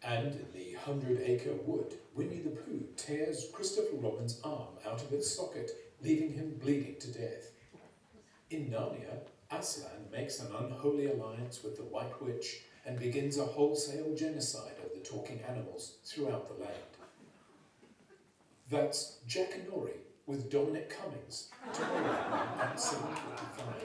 And in the 100-acre wood, Winnie the Pooh tears Christopher Robin's arm out of its socket, leaving him bleeding to death. In Narnia, Aslan makes an unholy alliance with the White Witch and begins a wholesale genocide of the talking animals throughout the land. That's Jack and Nori with Dominic Cummings, tomorrow at 7:45.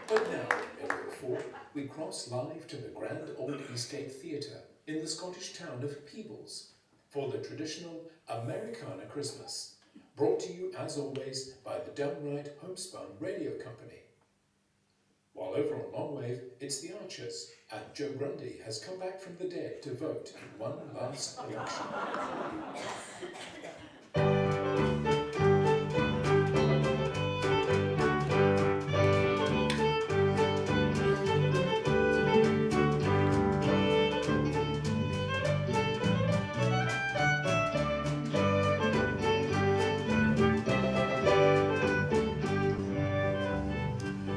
But now, in Area 4, we cross live to the Grand Old Eastgate Theatre in the Scottish town of Peebles for the traditional Amerrycana Christmas, brought to you as always by the downright homespun radio company. While over on Longwave, it's the Archers, and Joe Grundy has come back from the dead to vote in one last election.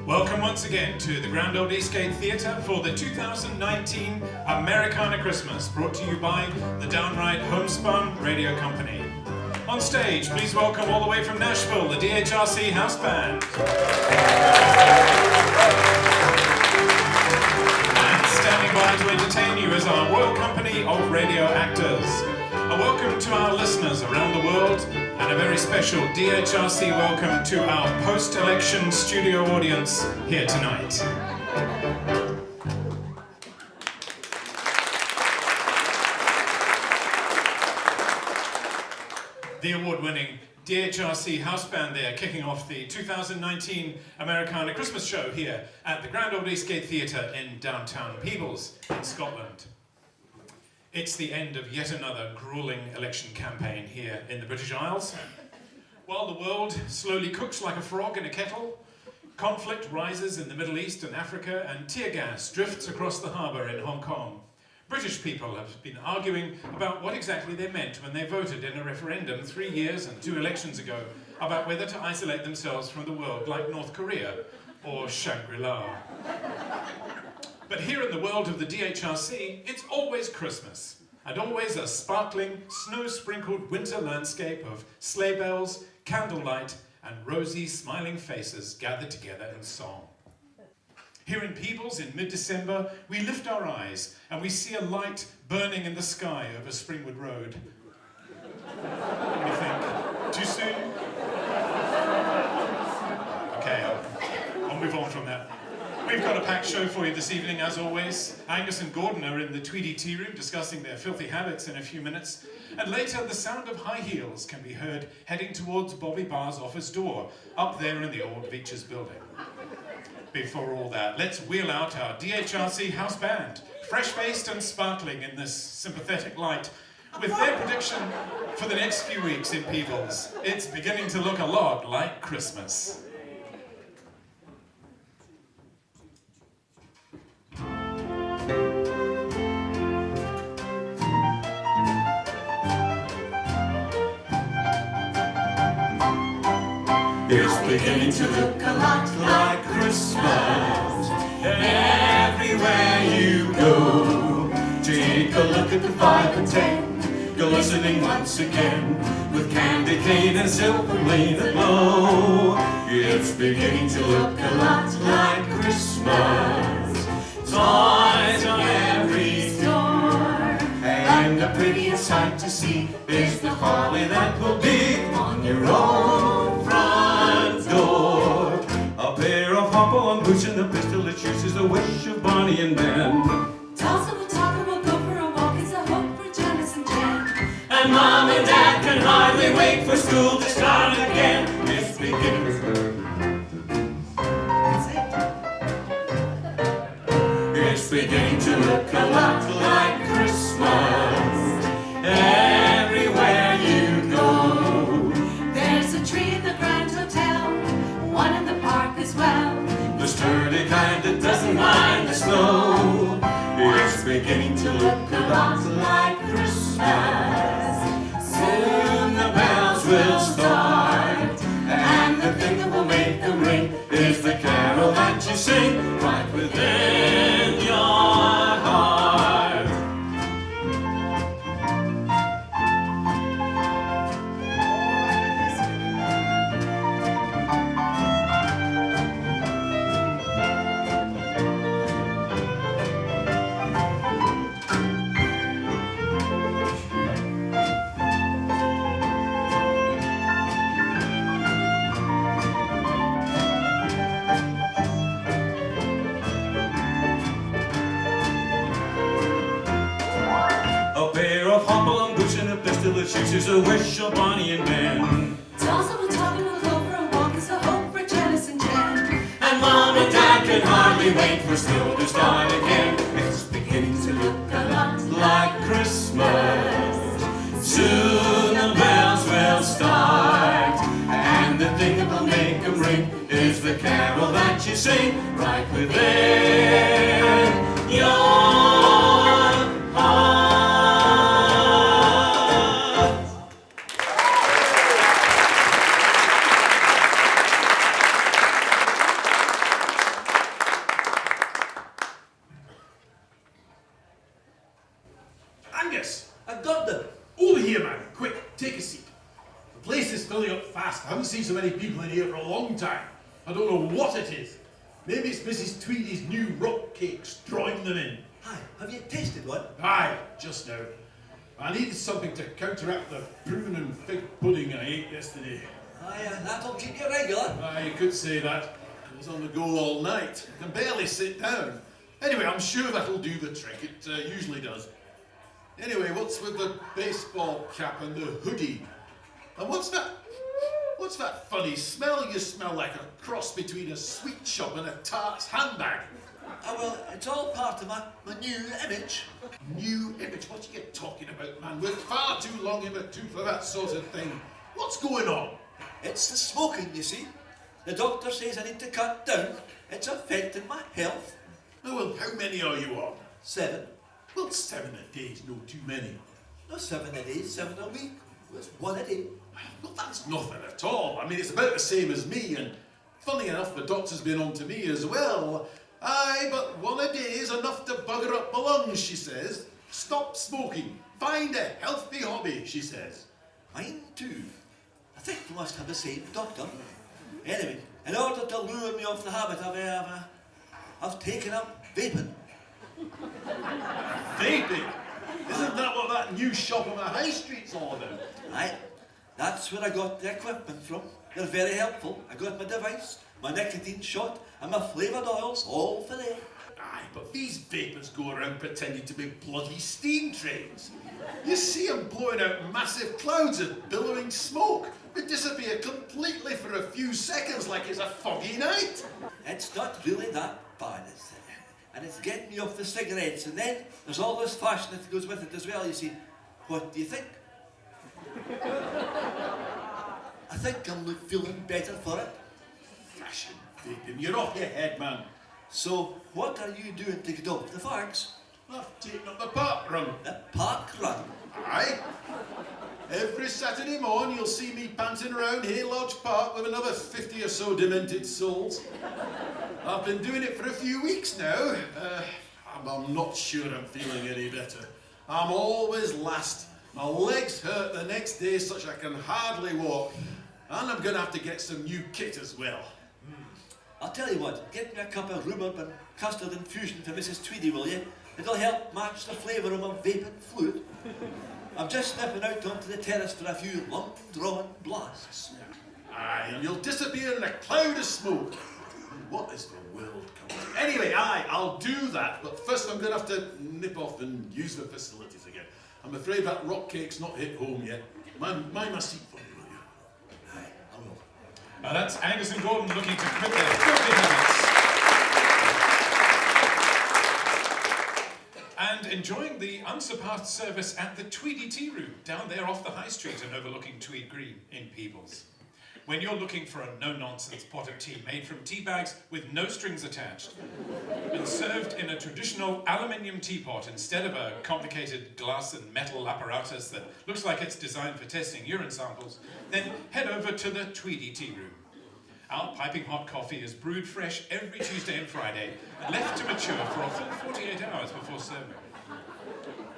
Welcome once again to the Grand Old Eastgate Theatre for the 2019 Amerrycana Christmas, brought to you by the downright homespun radio company. On stage, please welcome all the way from Nashville, the DHRC House Band. And standing by to entertain you is our Royal Company of Radio Actors. A welcome to our listeners around the world, and a very special DHRC welcome to our post-election studio audience here tonight. The award-winning DHRC House Band there, kicking off the 2019 Amerrycana Christmas show here at the Grand Old Eastgate Theatre in downtown Peebles in Scotland. It's the end of yet another grueling election campaign here in the British Isles. While the world slowly cooks like a frog in a kettle, conflict rises in the Middle East and Africa, and tear gas drifts across the harbour in Hong Kong. British people have been arguing about what exactly they meant when they voted in a referendum 3 years and 2 elections ago about whether to isolate themselves from the world like North Korea or Shangri-La. But here in the world of the DHRC, it's always Christmas, and always a sparkling, snow-sprinkled winter landscape of sleigh bells, candlelight, and rosy, smiling faces gathered together in song. Here in Peebles, in mid-December, we lift our eyes and we see a light burning in the sky over Springwood Road. What do you think? Too soon? Okay, I'll move on from that. We've got a packed show for you this evening, as always. Angus and Gordon are in the Tweedy tea room discussing their filthy habits in a few minutes. And later, the sound of high heels can be heard heading towards Bobby Barr's office door, up there in the old Veitch's building. Before all that, let's wheel out our DHRC House Band, fresh-faced and sparkling in this sympathetic light, with their prediction for the next few weeks in Peebles. It's beginning to look a lot like Christmas. It's beginning to look a lot like Christmas everywhere you go. Take a look at the 5 and 10, glistening once again with candy cane and silver lane aglow. It's beginning to look a lot like Christmas. Toys on every door, and the prettiest sight to see is the holly that will be on your own front door. A pair of hop-on boots and a pistol that shoots is the wish of Bonnie and Ben. Toss of a talk and we'll go for a walk, it's a hope for Janice and Jen. And Mom and Dad can hardly wait for school to start again. It's beginning. It's beginning to look a lot like Christmas everywhere you go. There's a tree in the Grand Hotel, one in the park as well. The sturdy kind that doesn't mind the snow. It's beginning to look a lot like Christmas. Soon the bells will start, and the thing that will make them ring is the carol that you sing right within your heart. chooses a wish of Bonnie and Ben. Dolls that will talk and will go for a walk is the hope for Janice and Jen. And Mom and Dad can hardly wait for school to start again. It's beginning to look a lot like Christmas. Soon the bells will start, and the thing that will make them ring is the carol that you sing right within your heart. Angus, I've got them. Over here, man. Quick, take a seat. The place is filling up fast. I haven't seen so many people in here for a long time. I don't know what it is. Maybe it's Mrs. Tweedy's new rock cakes drawing them in. Hi, have you tasted one? Aye, just now. I needed something to counteract the prune and fig pudding I ate yesterday. Aye, that'll keep you regular. Aye, you could say that. I was on the go all night. I can barely sit down. Anyway, I'm sure that'll do the trick. It usually does. Anyway, what's with the baseball cap and the hoodie? And what's that funny smell? You smell like a cross between a sweet shop and a tart's handbag. Oh, well, it's all part of my new image. New image? What are you talking about, man? We're far too long in the tooth for that sort of thing. What's going on? It's the smoking, you see. The doctor says I need to cut down. It's affecting my health. Oh, well, how many are you on? 7. Well, 7 a day is no too many. No, 7 a day, 7 a week. It's 1 a day. Well, that's nothing at all. I mean, it's about the same as me, and funny enough, the doctor's been on to me as well. Aye, but 1 a day is enough to bugger up my lungs, she says. Stop smoking. Find a healthy hobby, she says. Mine too. I think we must have the same doctor. Anyway, in order to lure me off the habit, I've taken up vaping. Vaping? Isn't that what that new shop on the high street's all about? Aye, that's where I got the equipment from. They're very helpful. I got my device, my nicotine shot, and my flavoured oils, all for there. Aye, but these vapors go around pretending to be bloody steam trains. You see them blowing out massive clouds of billowing smoke. They disappear completely for a few seconds like it's a foggy night. It's not really that bad, and it's getting me off the cigarettes, and then there's all this fashion that goes with it as well, you see. What do you think? I think I'm feeling better for it. Fashion vaping, you're off your head, man. So, what are you doing to get off the fags? I've taken up the park run. The park run. Aye. Every Saturday morning you'll see me panting around Hay Lodge Park with another 50 or so demented souls. I've been doing it for a few weeks now. I'm not sure I'm feeling any better. I'm always last. My legs hurt the next day such I can hardly walk. And I'm going to have to get some new kit as well. I'll tell you what, get me a cup of rhubarb and custard infusion for Mrs. Tweedy, will you? It'll help match the flavour of my vaping fluid. I'm just nipping out onto the terrace for a few long-drawn blasts. Aye, and you'll disappear in a cloud of smoke. What is the world coming to? Anyway, aye, I'll do that, but first I'm going to have to nip off and use the facilities again. I'm afraid that rock cake's not hit home yet. Mind my seat for me, will you? Aye, I will. That's Angus and Gordon looking to quit their filthy habits. And enjoying the unsurpassed service at the Tweedy Tea Room, down there off the High Street and overlooking Tweed Green in Peebles. When you're looking for a no-nonsense pot of tea made from tea bags with no strings attached and served in a traditional aluminium teapot instead of a complicated glass and metal apparatus that looks like it's designed for testing urine samples, then head over to the Tweedy Tea Room. Our piping hot coffee is brewed fresh every Tuesday and Friday and left to mature for a full 48 hours before serving.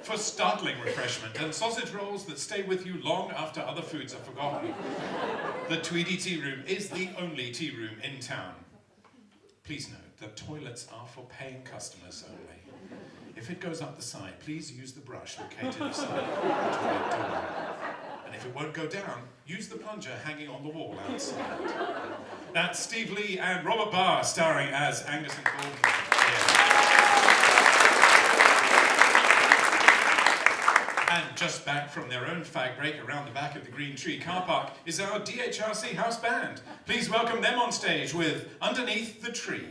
For startling refreshment and sausage rolls that stay with you long after other foods are forgotten, the Tweedy Tea Room is the only tea room in town. Please note, the toilets are for paying customers only. If it goes up the side, please use the brush located beside the toilet door. And if it won't go down, use the plunger hanging on the wall outside. That's Steve Lee and Robert Barr starring as Angus and Gordon. Yeah. And just back from their own fag break around the back of the Green Tree car park is our DHRC house band. Please welcome them on stage with Underneath the Tree.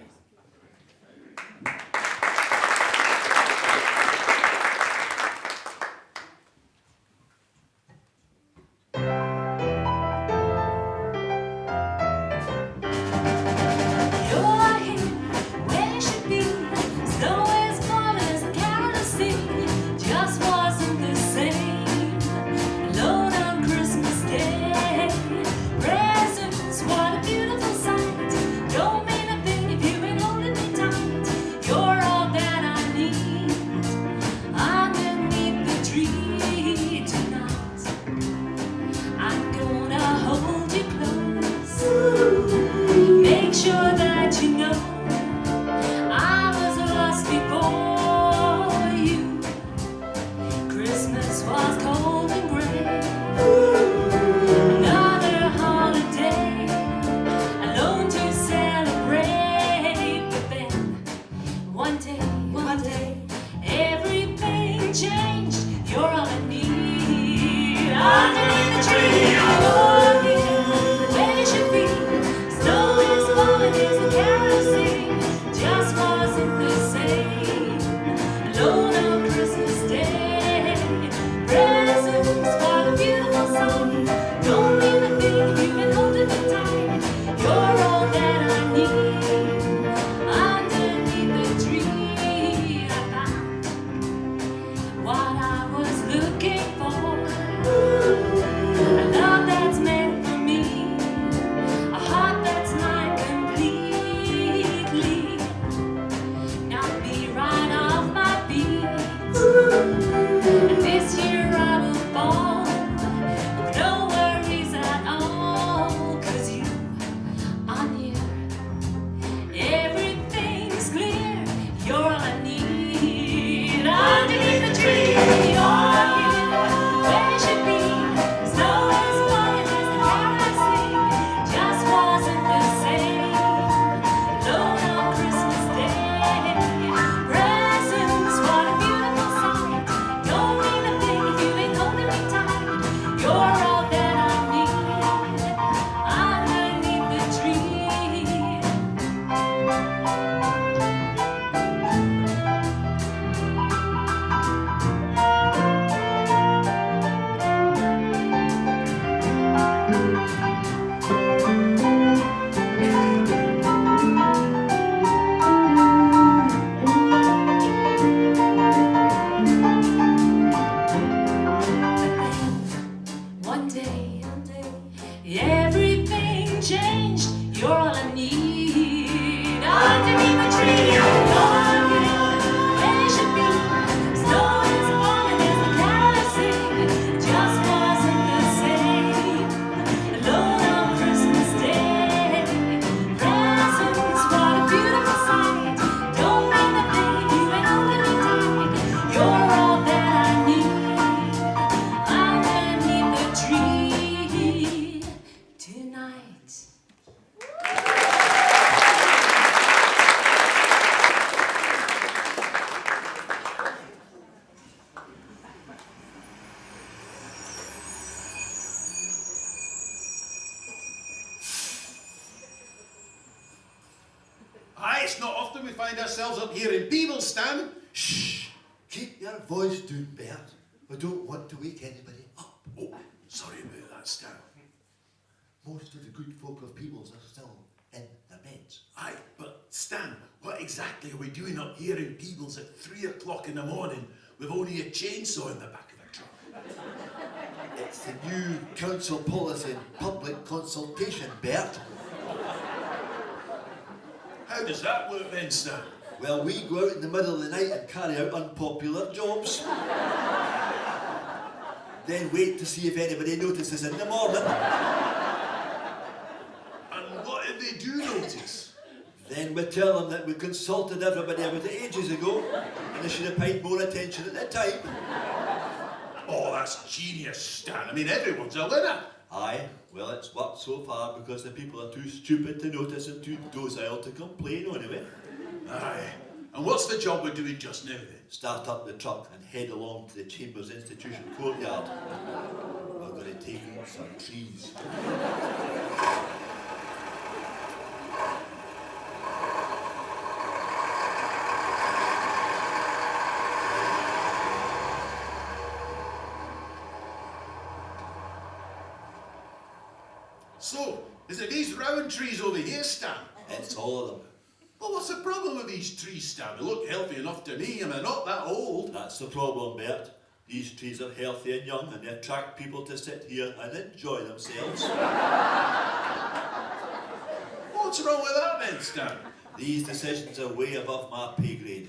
It's not often we find ourselves up here in Peebles, Stan. Shh! Keep your voice down, Bert. I don't want to wake anybody up. Oh, sorry about that, Stan. Most of the good folk of Peebles are still in their beds. Aye, but Stan, what exactly are we doing up here in Peebles at 3 o'clock in the morning with only a chainsaw in the back of the truck? It's the new council policy and public consultation, Bert. How does that work then, Stan? Well, we go out in the middle of the night and carry out unpopular jobs. Then wait to see if anybody notices in the morning. And what if they do notice? Then we tell them that we consulted everybody about it ages ago and they should have paid more attention at the time. Oh, that's genius, Stan. I mean, everyone's a winner. Aye, well, it's worked so far because the people are too stupid to notice and too docile to complain anyway. Aye, And what's the job we're doing just now then? Start up the truck and head along to the Chambers Institution courtyard. We're going to take in some trees. So, is it these round trees over here, Stan? It's all of them. Well, what's the problem with these trees, Stan? They look healthy enough to me, and they're not that old. That's the problem, Bert. These trees are healthy and young, and they attract people to sit here and enjoy themselves. What's wrong with that then, Stan? These decisions are way above my pay grade.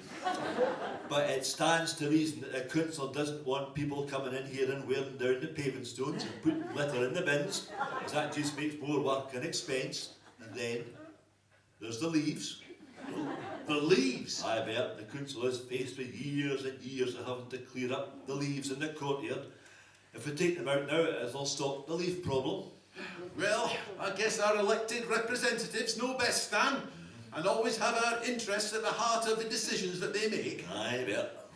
But it stands to reason that the council doesn't want people coming in here and wearing down the paving stones and putting litter in the bins, as that just makes more work and expense. And then there's the leaves. The leaves? I bet the council is faced with years and years of having to clear up the leaves in the courtyard. If we take them out now, it'll stop the leaf problem. Well, I guess our elected representatives know best, Stan, and always have our interests at the heart of the decisions that they make. I bet.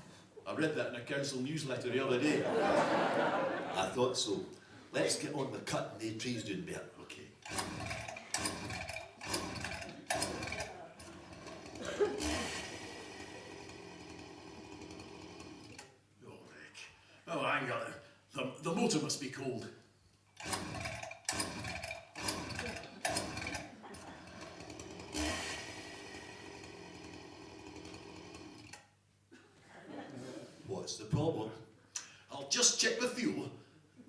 I read that in a council newsletter the other day. I thought so. Let's get on with cutting the trees down, Bert. Okay. Oh, Rick. Oh, hang on. The motor must be cold. What's the problem? I'll just check the fuel.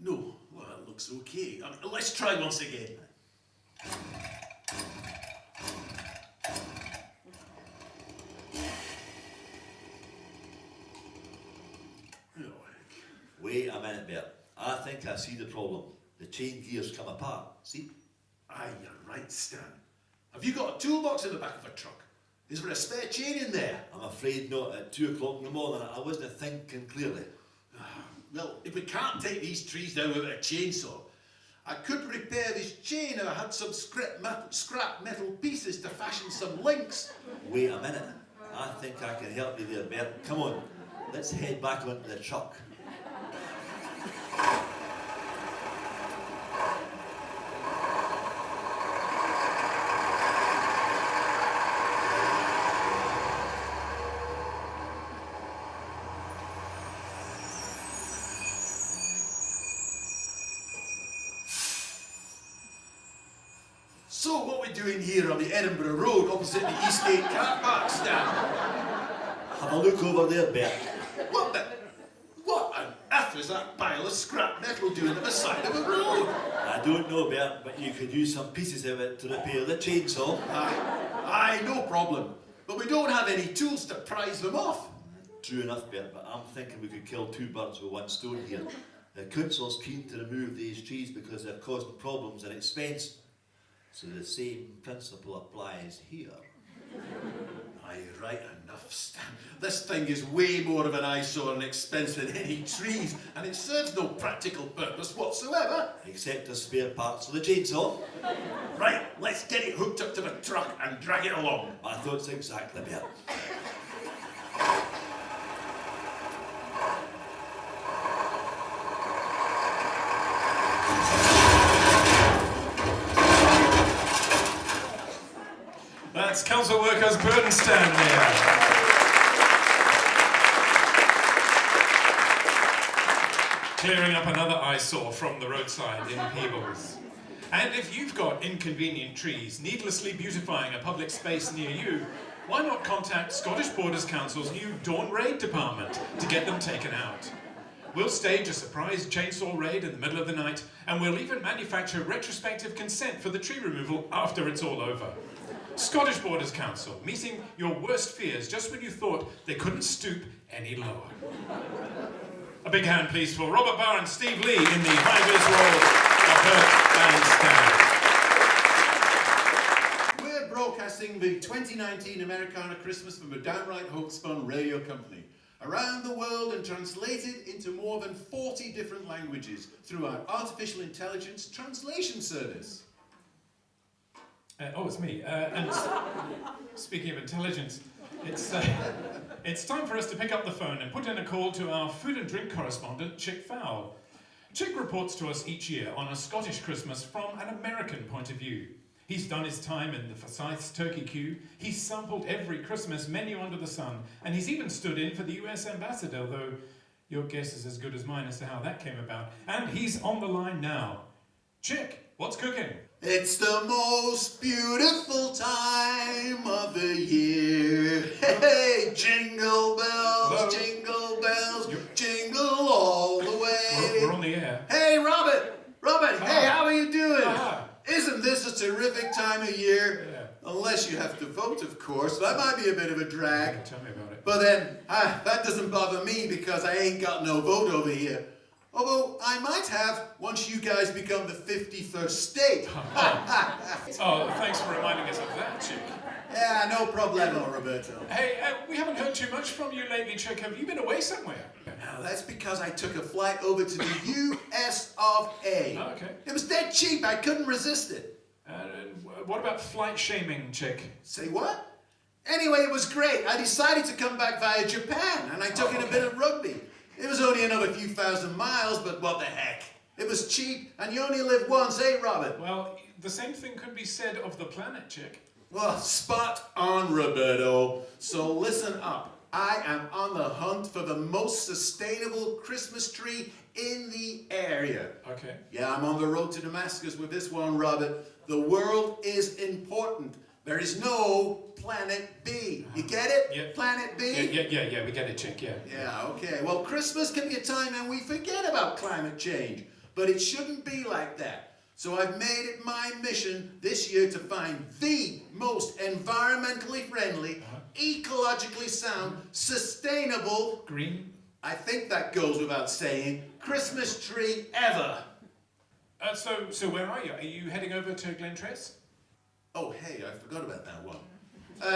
No, well, that looks okay. Let's try once again. Wait a minute, Bert. I think I see the problem. The chain gears come apart. See? Aye, you're right, Stan. Have you got a toolbox in the back of a truck? Is there a spare chain in there? I'm afraid not. At 2 o'clock in the morning, I wasn't thinking clearly. Well, if we can't take these trees down with a chainsaw, I could repair this chain if I had some scrap metal pieces to fashion some links. Wait a minute. I think I can help you there, Bert. Come on. Let's head back onto the truck. So what we're doing here on the Edinburgh Road opposite the Eastgate car park, Stan? Have a look over there, Bert. What on earth is that pile of scrap metal doing at the side of the road? I don't know, Bert, but you could use some pieces of it to repair the chainsaw. Aye, no problem. But we don't have any tools to prise them off. True enough, Bert, but I'm thinking we could kill 2 birds with 1 stone here. The council's keen to remove these trees because they're causing problems and expense. So the same principle applies here. Aye, right enough, Stan. This thing is way more of an eyesore and expense than any trees, and it serves no practical purpose whatsoever. Except the spare parts of the chainsaw. Right, let's get it hooked up to the truck and drag it along. My thoughts exactly, Bert. That's council workers Burdenstand there. Clearing up another eyesore from the roadside in Peebles. And if you've got inconvenient trees needlessly beautifying a public space near you, why not contact Scottish Borders Council's new Dawn Raid department to get them taken out? We'll stage a surprise chainsaw raid in the middle of the night, and we'll even manufacture retrospective consent for the tree removal after it's all over. Scottish Borders Council, meeting your worst fears just when you thought they couldn't stoop any lower. A big hand, please, for Robert Barr and Steve Lee in the high-vis role of Bert and Stan. We're broadcasting the 2019 Amerrycana Christmas from a downright homespun radio company around the world and translated into more than 40 different languages through our artificial intelligence translation service. Oh, it's me. And speaking of intelligence, It's time for us to pick up the phone and put in a call to our food and drink correspondent, Chick Fowle. Chick reports to us each year on a Scottish Christmas from an American point of view. He's done his time in the Forsyth's turkey queue, he's sampled every Christmas menu under the sun, and he's even stood in for the US ambassador, although your guess is as good as mine as to how that came about. And he's on the line now. Chick, what's cooking? It's the most beautiful time of the year. Hey, jingle bells, jingle bells, jingle all the way. We're on the air. Hey, Robert, hey, how are you doing? Ah. Isn't this a terrific time of year? Yeah. Unless you have to vote, of course. That might be a bit of a drag. Tell me about it. But then, that doesn't bother me because I ain't got no vote over here. Although I might have once you guys become the 51st state. Oh, thanks for reminding us of that, Chick. Yeah, no problemo, Roberto. Hey, we haven't heard too much from you lately, Chick. Have you been away somewhere? Now, that's because I took a flight over to the US of A. Oh, okay. It was dead cheap. I couldn't resist it. What about flight shaming, Chick? Say what? Anyway, it was great. I decided to come back via Japan, and I took in a bit of rugby. It was only another few thousand miles, but what the heck? It was cheap, and you only live once, eh, Robert? Well, the same thing could be said of the planet, Chick. Well, spot on, Roberto. So listen up. I am on the hunt for the most sustainable Christmas tree in the area. Okay. Yeah, I'm on the road to Damascus with this one, Robert. The world is important. There is no Planet B. You get it? Yeah. Planet B? Yeah, we get it, Chick, yeah. Yeah, okay. Well, Christmas can be a time when we forget about climate change, but it shouldn't be like that. So I've made it my mission this year to find the most environmentally friendly, ecologically sound, sustainable, Green? I think that goes without saying, Christmas tree ever. So where are you? Are you heading over to Glentrace? Oh, hey, I forgot about that one.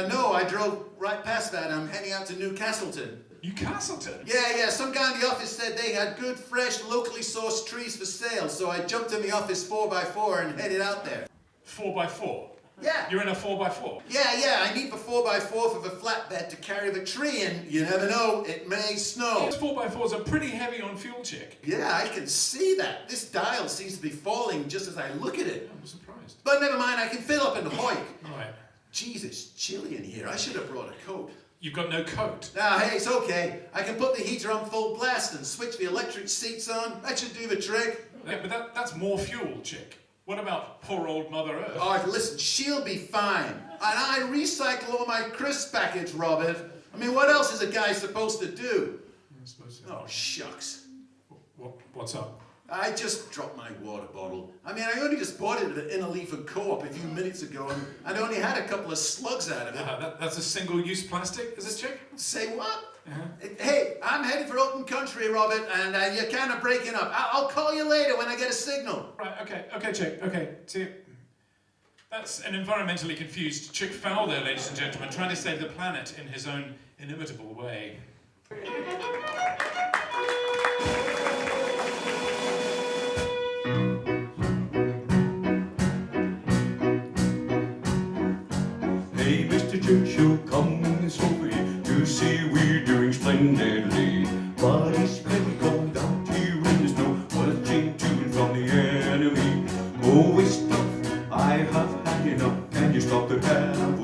No, I drove right past that. I'm heading out to Newcastleton. Newcastleton? Yeah, some guy in the office said they had good, fresh, locally sourced trees for sale, so I jumped in the office 4x4 and headed out there. 4x4? Yeah. You're in a 4x4? Yeah, I need the 4x4 for the flatbed to carry the tree, and you never know, it may snow. Those 4x4s are pretty heavy on fuel, Chick. Yeah, I can see that. This dial seems to be falling just as I look at it. I'm surprised. But never mind, I can fill up and hoik. Right. Jeez, it's chilly in here. I should have brought a coat. You've got no coat. Nah, hey, it's okay. I can put the heater on full blast and switch the electric seats on. That should do the trick. Yeah, but that's more fuel, Chick. What about poor old Mother Earth? Oh, listen, she'll be fine. And I recycle all my crisp package, Robert. I mean, what else is a guy supposed to do? I suppose so. Oh, shucks. What's up? I just dropped my water bottle. I mean, I only just bought it at Inner Leaf and Co-op a few minutes ago, and I'd only had a couple of slugs out of it. That's a single-use plastic, is this, Chick? Say what? Uh-huh. Hey, I'm headed for open country, Robert, and you're kind of breaking up. I'll call you later when I get a signal. Right, okay, Chick, okay, see you. That's an environmentally confused Chick Fowle there, ladies and gentlemen, trying to save the planet in his own inimitable way. Hey, Mr. Churchill, come this way to see we're doing splendidly. But it's been cold out here in the snow, what a change to and from the enemy. Oh, it's tough, I have had enough, can you stop the cavalry?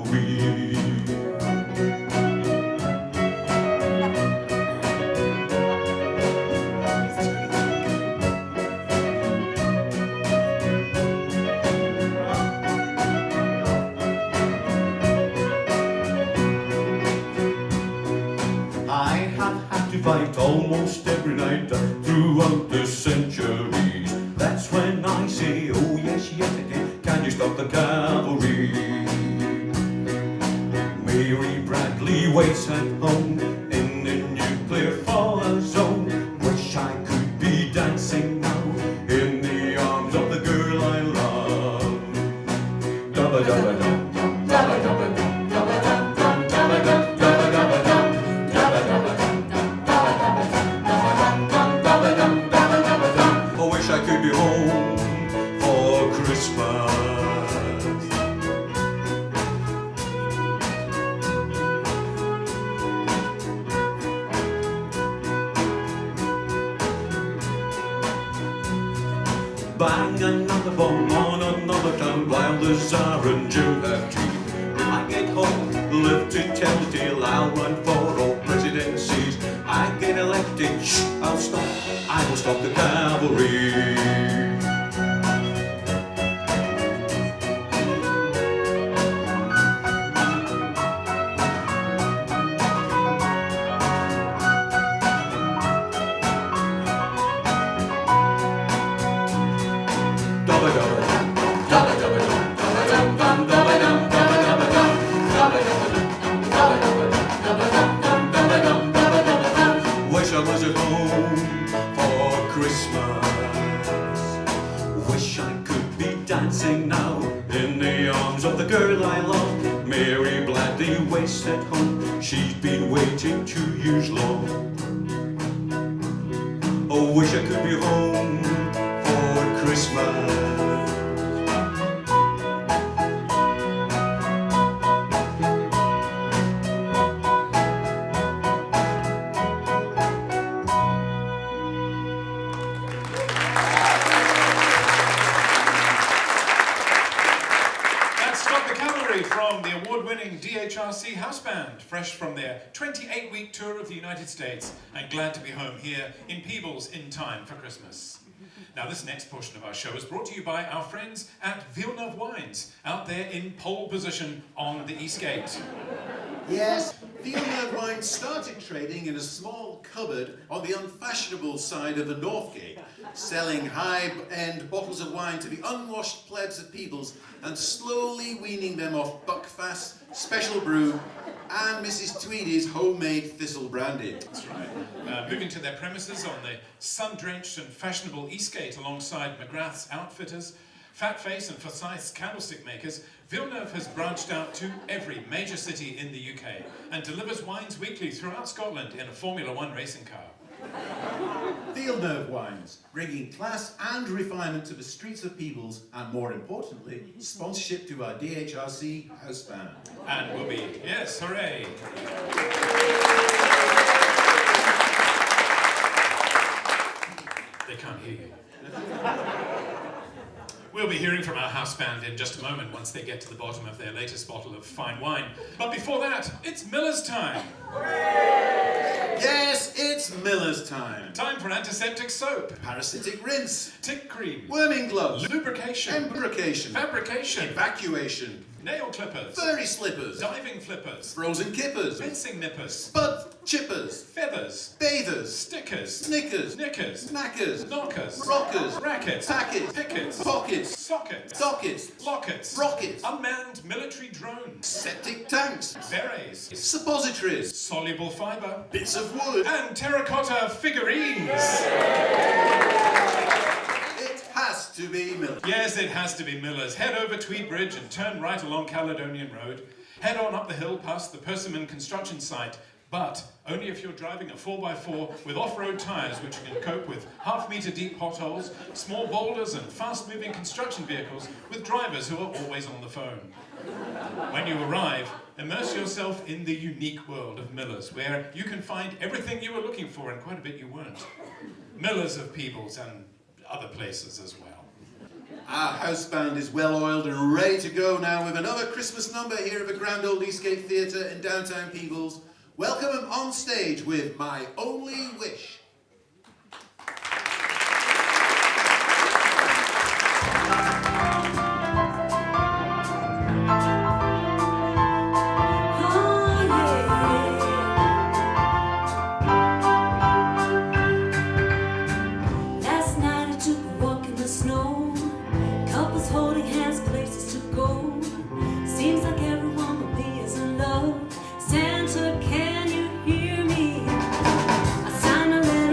Fight almost every night throughout the centuries. That's when I say, oh yes, can you stop the cavalry? Mary Bradley waits at home in the nuclear fallout zone. Wish I could be dancing now in the arms of the girl I love. Dabba dabba dum dum, dabba dabba dum, dabba dum dum, dabba dum, dabba dabba dum, dabba dabba dum. I wish Bang another bomb on another town while the Tsar and Jew have tea. I get home, live to tell the tale. I'll run for all presidencies. I get elected, shh, I'll stop. I will stop the cavalry. Wish I was at home for Christmas. Wish I could be dancing now in the arms of the girl I love. Mary Bladley waits at home. She's been waiting 2 years long. Oh, wish I could be home for Christmas. From the award-winning DHRC House Band, fresh from their 28-week tour of the United States, and glad to be home here in Peebles in time for Christmas. Now, this next portion of our show is brought to you by our friends at Villeneuve Wines, out there in pole position on the Eastgate. Yes, Villeneuve Wines started trading in a small cupboard on the unfashionable side of the Northgate, selling high-end bottles of wine to the unwashed plebs at Peebles and slowly weaning them off Buckfast, Special Brew and Mrs. Tweedy's homemade thistle brandy. That's right. Moving to their premises on the sun-drenched and fashionable Eastgate alongside McGrath's Outfitters, Fat Face and Forsyth's Candlestick Makers, Villeneuve has branched out to every major city in the UK and delivers wines weekly throughout Scotland in a Formula One racing car. Villeneuve Wines, bringing class and refinement to the streets of Peebles and, more importantly, sponsorship to our DHRC house band. And we'll be, yes, hooray! They can't hear you. We'll be hearing from our house band in just a moment once they get to the bottom of their latest bottle of fine wine. But before that, it's Miller's time. Yes, it's Miller's time. Time for antiseptic soap, Parasitic rinse, tick cream, worming gloves, lubrication, embrocation, fabrication, evacuation, nail clippers, furry slippers, diving flippers, frozen kippers, fencing nippers, spud chippers, feathers, bathers, stickers, snickers, knickers, knackers, knockers, rockers, rackets, packets, pickets, pockets, sockets, sockets, lockets, rockets, unmanned military drones, septic tanks, berets, suppositories, soluble fibre, bits of wood. and terracotta figurines. It has to be Miller. Yes, it has to be Miller's. Head over Tweed Bridge and turn right along Caledonian Road. Head on up the hill past the Persimmon construction site, but only if you're driving a 4x4 with off-road tyres which can cope with half-metre deep potholes, small boulders and fast-moving construction vehicles with drivers who are always on the phone. When you arrive, immerse yourself in the unique world of Miller's, where you can find everything you were looking for and quite a bit you weren't. Miller's of Peebles and other places as well. Our house band is well oiled and ready to go now with another Christmas number here at the Grand Old Eastgate Theatre in downtown Peebles. Welcome them on stage with My Only Wish. Last night I took a walk in the snow. Couples holding hands, places to go. Seems like everyone but me is in love. Santa, can you hear me? I signed a letter.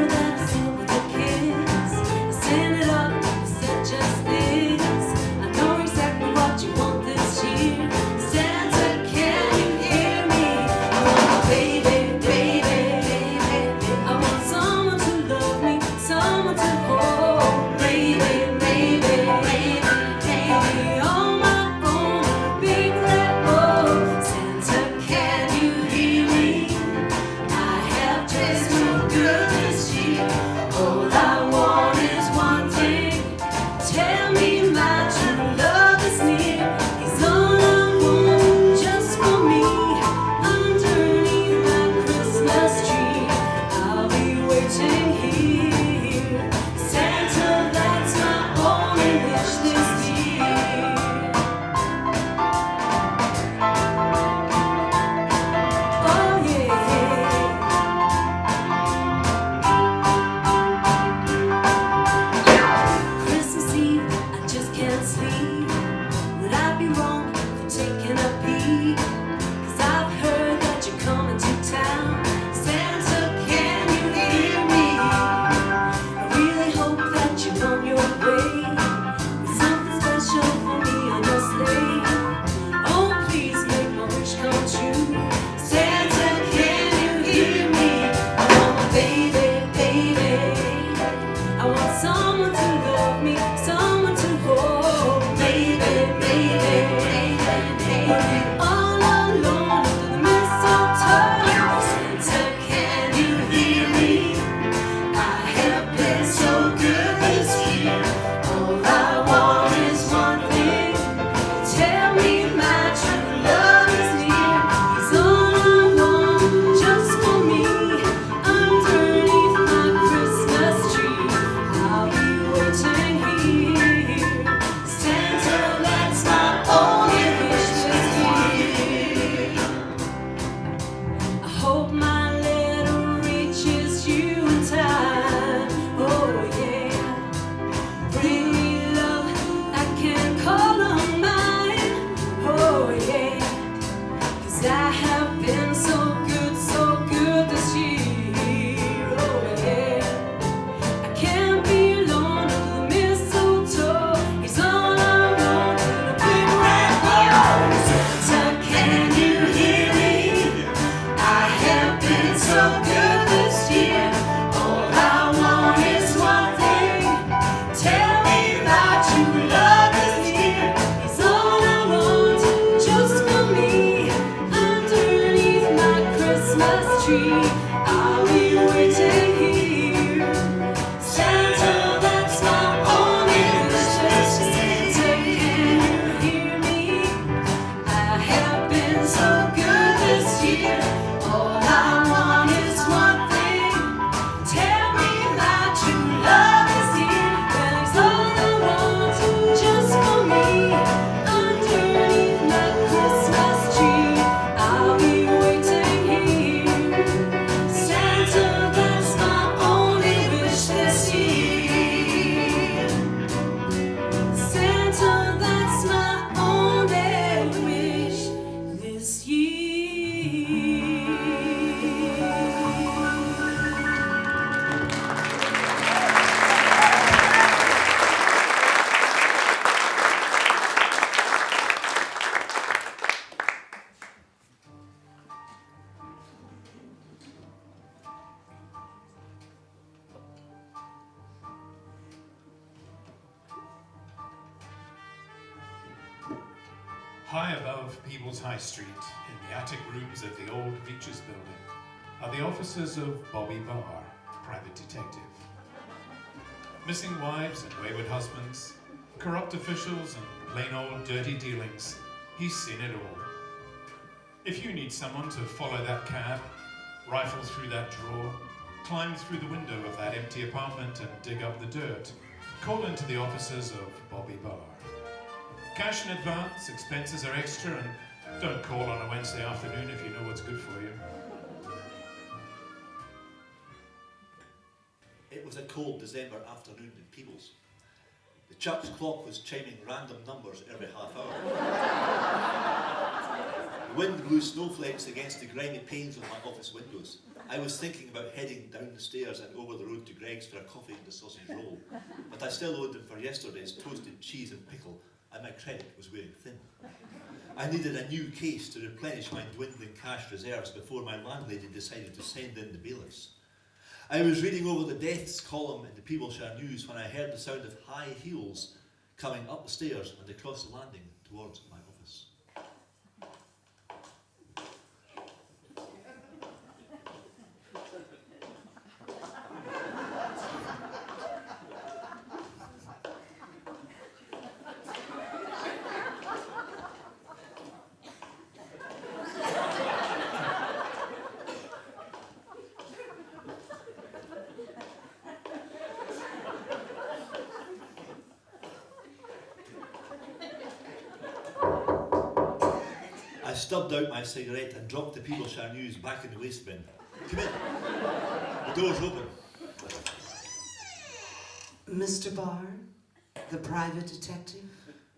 someone to love me, someone to hold. Maybe, maybe, maybe, all alone under the mistletoe. Santa, can you hear me? I have been so good this year. All I want is one thing. Tell me my true love is near. He's all I want, just for me. Underneath my Christmas tree, I'll be waiting here. Santa, that's my only wish this year. I hope my letter reaches you in time. Oh yeah. Bring me love I can call on mine. Oh yeah. 'Cause I have been so good this year. Oh yeah. I can't be alone under the mistletoe. He's all I want in a big red bow. Santa, can you hear me? I have been so good this year. All I want is one thing. Tell me that you love is here. It's all I want, just for me. Underneath my Christmas tree, I'll be waiting here. Santa, that's my only wish this year. Santa, can you hear me? I have been so good this year. All I want is one thing. Tell me that true love is here. Well, it's all I want, just for me. Underneath my Christmas tree, I'll be waiting here. Santa, that's my only wish this year. Santa, that's my only wish this year. High above Peebles High Street, in the attic rooms of the old Beaches building, are the offices of Bobby Barr, private detective. Missing wives and wayward husbands, corrupt officials and plain old dirty dealings, he's seen it all. If you need someone to follow that cab, rifle through that drawer, climb through the window of that empty apartment and dig up the dirt, call into the offices of Bobby Barr. Cash in advance, expenses are extra, and don't call on a Wednesday afternoon if you know what's good for you. It was a cold December afternoon in Peebles. The church clock was chiming random numbers every half hour. The wind blew snowflakes against the grimy panes of my office windows. I was thinking about heading down the stairs and over the road to Greg's for a coffee and a sausage roll, but I still owed him for yesterday's toasted cheese and pickle, and my credit was wearing thin. I needed a new case to replenish my dwindling cash reserves before my landlady decided to send in the bailiffs. I was reading over the deaths column in the Peebleshire News when I heard the sound of high heels coming up the stairs and across the landing towards my office. I stubbed out my cigarette and dropped the Peebleshire News back in the waste bin. Come in. The door's open. Mr. Barr, the private detective?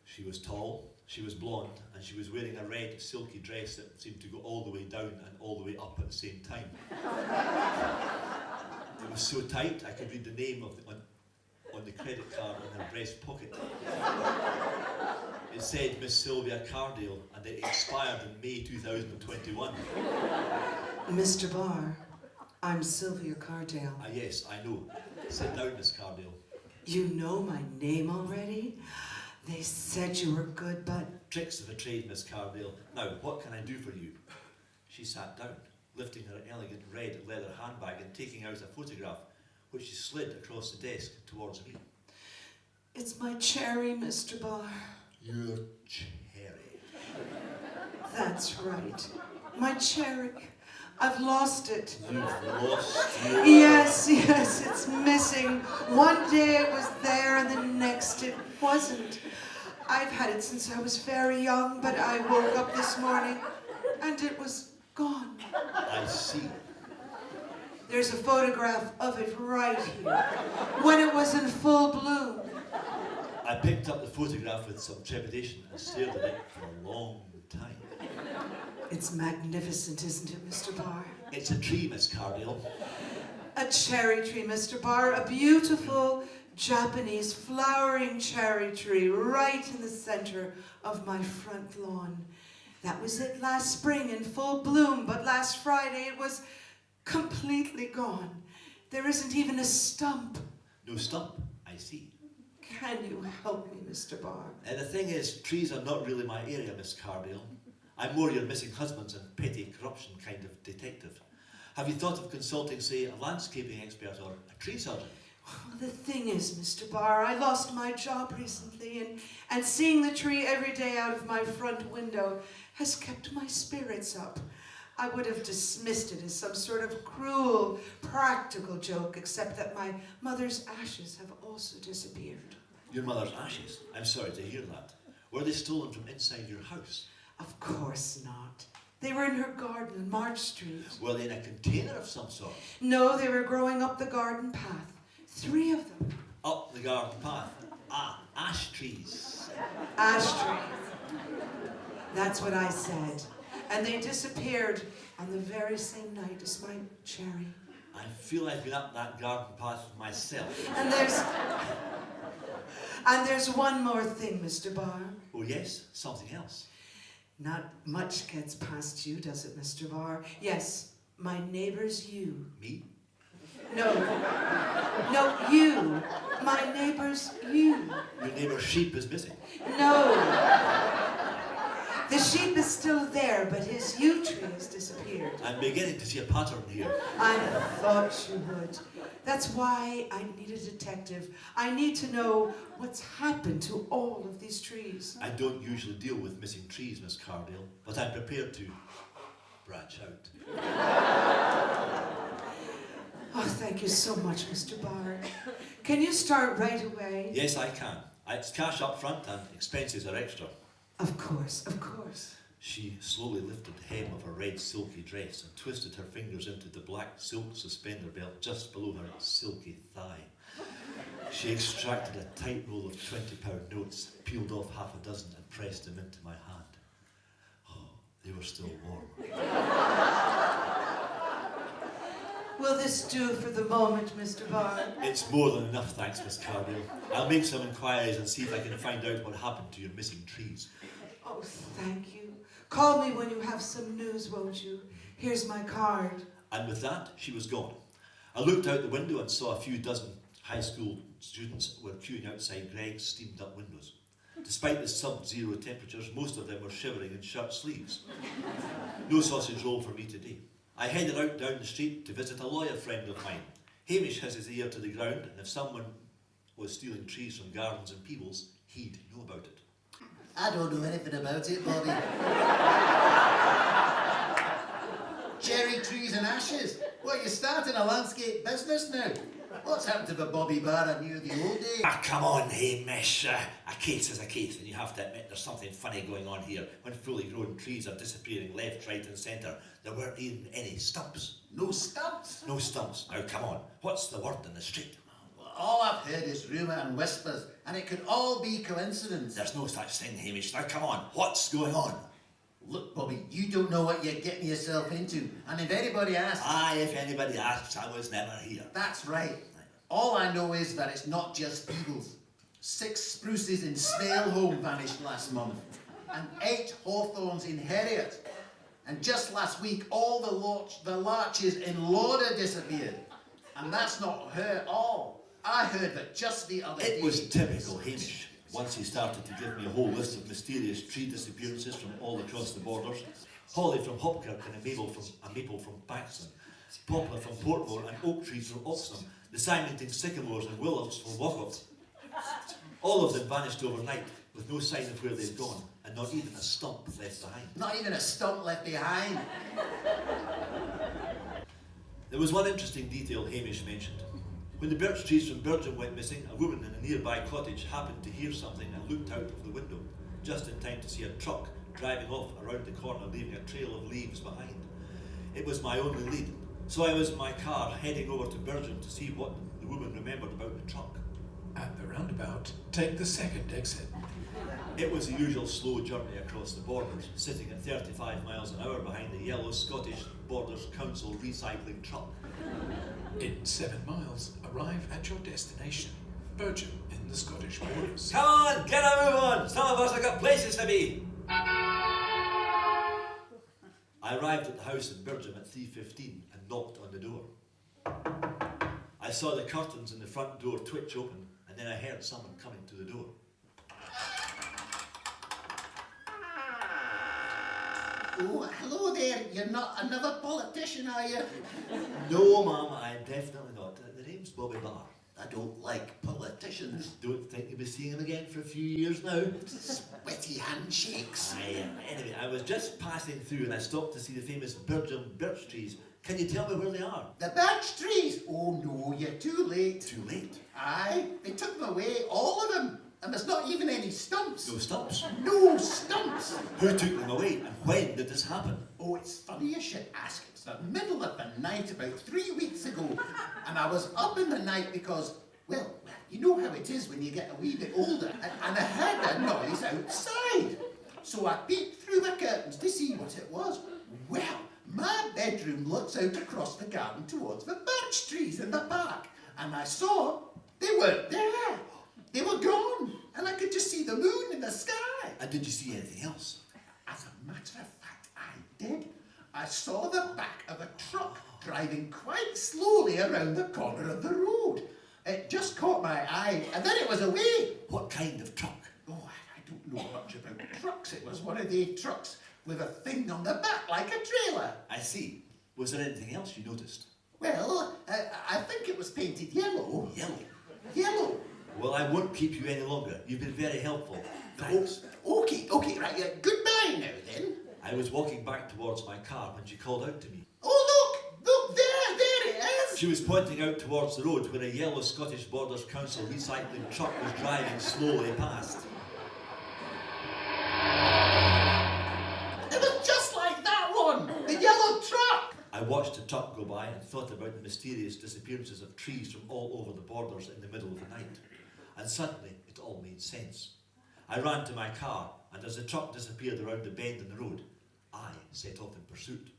She was tall, she was blonde, and she was wearing a red silky dress that seemed to go all the way down and all the way up at the same time. It was so tight I could read the name of on the credit card in her breast pocket. It said Miss Sylvia Cardale, and it expired in May 2021. Mr. Barr, I'm Sylvia Cardale. Ah yes, I know. Sit down, Miss Cardale. You know my name already? They said you were good, but... Tricks of the trade, Miss Cardale. Now, what can I do for you? She sat down, lifting her elegant red leather handbag and taking out a photograph, which she slid across the desk towards me. It's my cherry, Mr. Barr. Your cherry. That's right. My cherry. I've lost it. You've lost your... Yes, it's missing. One day it was there and the next it wasn't. I've had it since I was very young, but I woke up this morning and it was gone. I see. There's a photograph of it right here, when it was in full bloom. I picked up the photograph with some trepidation and stared at it for a long time. It's magnificent, isn't it, Mr. Barr? It's a tree, Miss Cardale. A cherry tree, Mr. Barr, a beautiful Japanese flowering cherry tree right in the center of my front lawn. That was it last spring in full bloom, but last Friday it was completely gone. There isn't even a stump. No stump, I see. Can you help me, Mr. Barr? And the thing is, trees are not really my area, Miss Cardale. I'm more your missing husbands and petty corruption kind of detective. Have you thought of consulting, say, a landscaping expert or a tree surgeon? Well, the thing is, Mr. Barr, I lost my job recently, and seeing the tree every day out of my front window has kept my spirits up. I would have dismissed it as some sort of cruel, practical joke, except that my mother's ashes have also disappeared. Your mother's ashes? I'm sorry to hear that. Were they stolen from inside your house? Of course not. They were in her garden on March Street. Were they in a container of some sort? No, they were growing up the garden path. 3 of them. Up the garden path? Ah, ash trees. Ash trees. That's what I said. And they disappeared on the very same night as my cherry. I feel I've been up that garden path myself. And there's one more thing, Mr. Barr. Oh yes, something else. Not much gets past you, does it, Mr. Barr? Yes, my neighbor's you. Me? No, you. My neighbor's you. Your neighbour's sheep is missing. No. The sheep is still there, but his yew tree has disappeared. I'm beginning to see a pattern here. I thought you would. That's why I need a detective. I need to know what's happened to all of these trees. I don't usually deal with missing trees, Miss Cardale, but I'm prepared to branch out. Oh, thank you so much, Mr. Barr. Can you start right away? Yes, I can. It's cash up front and expenses are extra. Of course, of course. She slowly lifted the hem of her red silky dress and twisted her fingers into the black silk suspender belt just below her silky thigh. She extracted a tight roll of £20 notes, peeled off half a dozen and pressed them into my hand. Oh, they were still warm. Will this do for the moment, Mr. Barr? It's more than enough, thanks, Miss Cardale. I'll make some inquiries and see if I can find out what happened to your missing trees. Oh, thank you. Call me when you have some news, won't you? Here's my card. And with that, she was gone. I looked out the window and saw a few dozen high school students were queuing outside Greg's steamed-up windows. Despite the sub-zero temperatures, most of them were shivering in shirt sleeves. No sausage roll for me today. I headed out down the street to visit a lawyer friend of mine. Hamish has his ear to the ground, and if someone was stealing trees from gardens and Peebles, he'd know about it. I don't know anything about it, Bobby. Cherry trees and ashes? What, you're starting a landscape business now? What's happened to the Bobby Barr I knew the old days? Ah, come on, Hamish. A case is a case, and you have to admit there's something funny going on here. When fully grown trees are disappearing left, right and centre, there weren't even any stumps. No stumps? No stumps. Now, come on. What's the word in the street? All I've heard is rumour and whispers, and it could all be coincidence. There's no such thing, Hamish. Now, come on. What's going on? Look, Bobby, you don't know what you're getting yourself into, and if anybody asks... Aye, if anybody asks, I was never here. That's right. All I know is that it's not just Peebles. 6 spruces in Snailholm vanished last month, and 8 hawthorns in Heriot. And just last week, all the larches in Lauder disappeared. And that's not her all. I heard that just the other day. It was typical Hamish. Once he started to give me a whole list of mysterious tree disappearances from all across the borders. Holly from Hopkirk and a maple from Paxton. Poplar from Portmore and oak trees from Oxnam. The Simonting sycamores and willows from Wauchope. All of them vanished overnight with no sign of where they'd gone and not even a stump left behind. Not even a stump left behind. There was one interesting detail Hamish mentioned. When the birch trees from Bergen went missing, a woman in a nearby cottage happened to hear something and looked out of the window, just in time to see a truck driving off around the corner, leaving a trail of leaves behind. It was my only lead, so I was in my car heading over to Bergen to see what the woman remembered about the truck. At the roundabout, take the second exit. It was the usual slow journey across the borders, sitting at 35 miles an hour behind the yellow Scottish Borders Council recycling truck. In 7 miles, arrive at your destination, Bergen in the Scottish borders. Come on, get a move on! Some of us have got places to be! I arrived at the house in Bergen at 3:15 and knocked on the door. I saw the curtains in the front door twitch open, and then I heard someone coming to the door. Oh, hello there. You're not another politician, are you? No, Mum, I'm definitely not. The name's Bobby Barr. I don't like politicians. Don't think you'll be seeing him again for a few years now. Sweaty handshakes. Anyway, I was just passing through and I stopped to see the famous Bergen birch trees. Can you tell me where they are? The birch trees? Oh no, you're too late. Too late. Aye, they took them away, all of them. And there's not even any stumps. No stumps. No stumps. Who took them away and when did this happen? Oh, it's funny you should ask. It was the middle of the night about 3 weeks ago. And I was up in the night because, well, you know how it is when you get a wee bit older. And I heard a noise outside. So I peeped through the curtains to see what it was. Well, my bedroom looks out across the garden towards the birch trees in the park. And I saw they weren't there. They were gone. And I could just see the moon in the sky. And did you see anything else? As a matter of fact, I did. I saw the back of a truck driving quite slowly around the corner of the road. It just caught my eye, and then it was away. What kind of truck? Oh, I don't know much about trucks. It was one of the trucks with a thing on the back like a trailer. I see. Was there anything else you noticed? Well, I think it was painted yellow. Yellow. Yellow. Well, I won't keep you any longer. You've been very helpful. Thanks. Okay, right. Goodbye now then. I was walking back towards my car when she called out to me. Oh, look, there it is. She was pointing out towards the road where a yellow Scottish Borders Council recycling truck was driving slowly past. It was just like that one, the yellow truck. I watched the truck go by and thought about the mysterious disappearances of trees from all over the borders in the middle of the night. And suddenly, it all made sense. I ran to my car, and as the truck disappeared around the bend in the road, I set off in pursuit.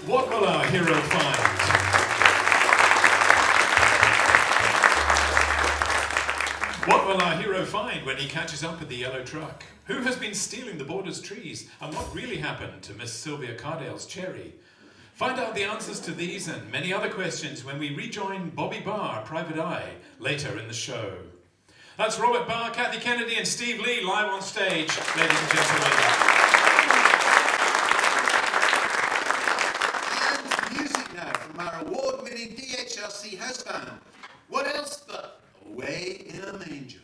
What will our hero find? What will our hero find when he catches up with the yellow truck? Who has been stealing the Borders trees? And what really happened to Miss Sylvia Cardale's cherry? Find out the answers to these and many other questions when we rejoin Bobby Barr, Private Eye, later in the show. That's Robert Barr, Kathy Kennedy and Steve Lee live on stage, ladies and gentlemen. And music now from our award-winning DHRC house band. What else but Away in a Manger?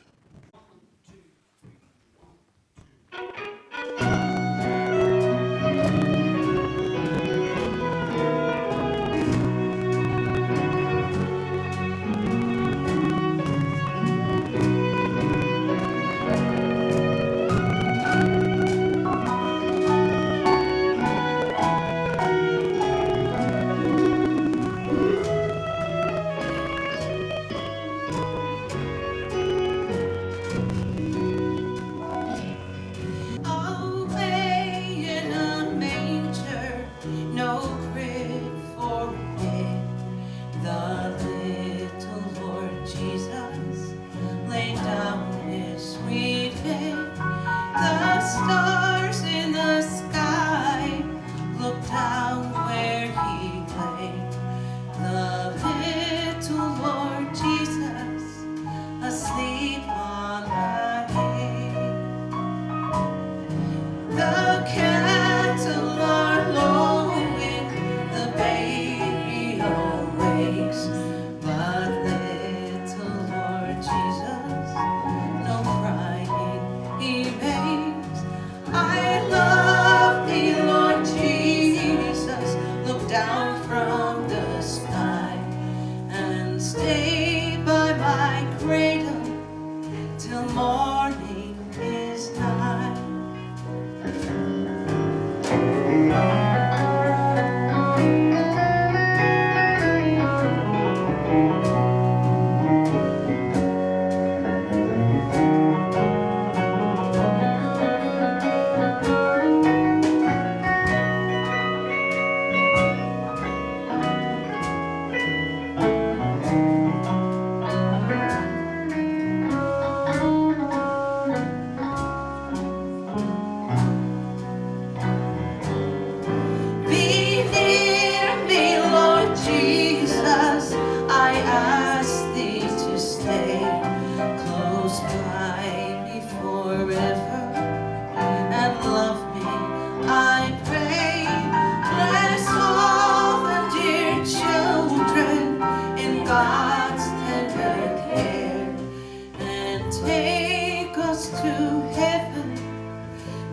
take us to heaven